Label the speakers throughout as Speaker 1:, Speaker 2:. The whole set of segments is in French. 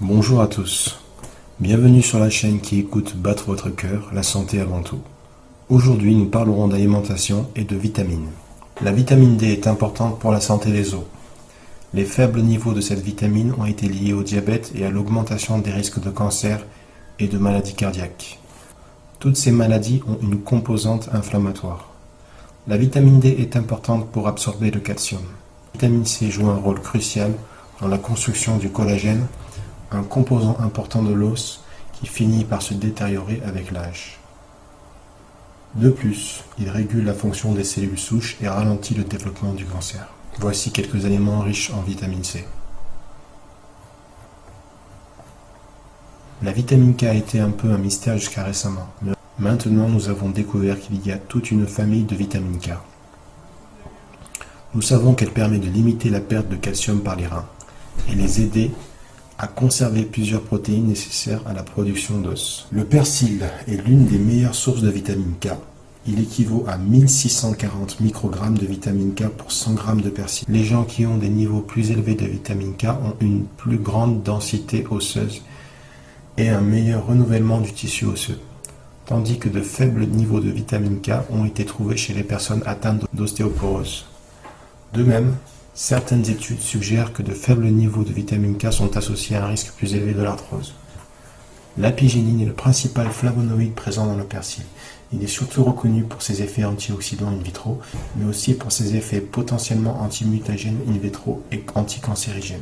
Speaker 1: Bonjour à tous, bienvenue sur la chaîne qui écoute battre votre cœur, la santé avant tout. Aujourd'hui nous parlerons d'alimentation et de vitamines. La vitamine D est importante pour la santé des os. Les faibles niveaux de cette vitamine ont été liés au diabète et à l'augmentation des risques de cancer et de maladies cardiaques. Toutes ces maladies ont une composante inflammatoire. La vitamine D est importante pour absorber le calcium. La vitamine C joue un rôle crucial dans la construction du collagène, un composant important de l'os qui finit par se détériorer avec l'âge. De plus, il régule la fonction des cellules souches et ralentit le développement du cancer. Voici quelques aliments riches en vitamine C. La vitamine K a été un peu un mystère jusqu'à récemment. Maintenant, nous avons découvert qu'il y a toute une famille de vitamine K. Nous savons qu'elle permet de limiter la perte de calcium par les reins et les aider à conserver plusieurs protéines nécessaires à la production d'os. Le persil est l'une des meilleures sources de vitamine K. Il équivaut à 1640 microgrammes de vitamine K pour 100 g de persil. Les gens qui ont des niveaux plus élevés de vitamine K ont une plus grande densité osseuse et un meilleur renouvellement du tissu osseux, tandis que de faibles niveaux de vitamine K ont été trouvés chez les personnes atteintes d'ostéoporose. De même, certaines études suggèrent que de faibles niveaux de vitamine K sont associés à un risque plus élevé de l'arthrose. L'apigénine est le principal flavonoïde présent dans le persil. Il est surtout reconnu pour ses effets antioxydants in vitro, mais aussi pour ses effets potentiellement antimutagènes in vitro et anticancérigènes.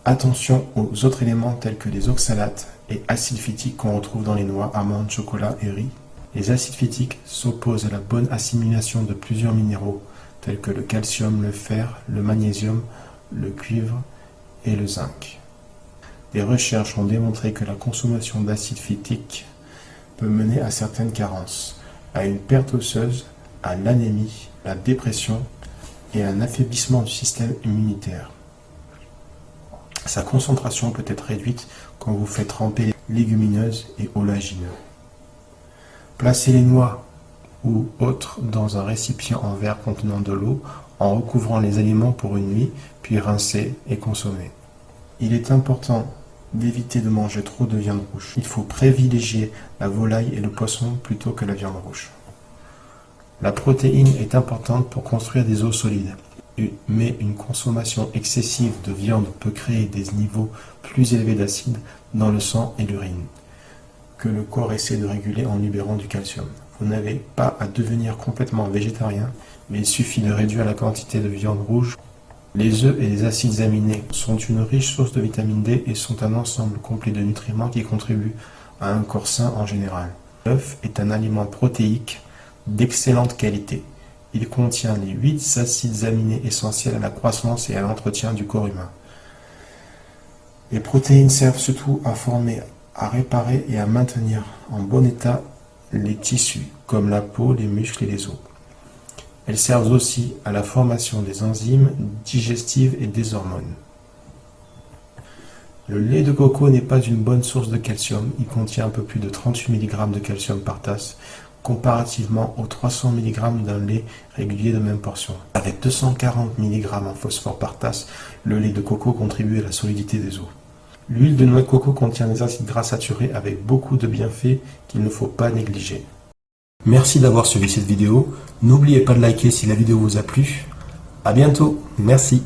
Speaker 1: Attention aux autres éléments tels que les oxalates et acides phytiques qu'on retrouve dans les noix, amandes, chocolat et riz. Les acides phytiques s'opposent à la bonne assimilation de plusieurs minéraux tels que le calcium, le fer, le magnésium, le cuivre et le zinc. Des recherches ont démontré que la consommation d'acides phytiques peut mener à certaines carences, à une perte osseuse, à l'anémie, la dépression et à un affaiblissement du système immunitaire. Sa concentration peut être réduite quand vous faites tremper les légumineuses et oléagineux. Placez les noix ou autres dans un récipient en verre contenant de l'eau en recouvrant les aliments pour une nuit, puis rincez et consommez. Il est important d'éviter de manger trop de viande rouge. Il faut privilégier la volaille et le poisson plutôt que la viande rouge. La protéine est importante pour construire des os solides, mais une consommation excessive de viande peut créer des niveaux plus élevés d'acide dans le sang et l'urine, que le corps essaie de réguler en libérant du calcium. Vous n'avez pas à devenir complètement végétarien, mais il suffit de réduire la quantité de viande rouge. Les œufs et les acides aminés sont une riche source de vitamine D et sont un ensemble complet de nutriments qui contribuent à un corps sain en général. L'œuf est un aliment protéique d'excellente qualité. Il contient les 8 acides aminés essentiels à la croissance et à l'entretien du corps humain. Les protéines servent surtout à former, à réparer et à maintenir en bon état les tissus, comme la peau, les muscles et les os. Elles servent aussi à la formation des enzymes digestives et des hormones. Le lait de coco n'est pas une bonne source de calcium. Il contient un peu plus de 38 mg de calcium par tasse, comparativement aux 300 mg d'un lait régulier de même portion. Avec 240 mg en phosphore par tasse, le lait de coco contribue à la solidité des os. L'huile de noix de coco contient des acides gras saturés avec beaucoup de bienfaits qu'il ne faut pas négliger. Merci d'avoir suivi cette vidéo. N'oubliez pas de liker si la vidéo vous a plu. À bientôt. Merci.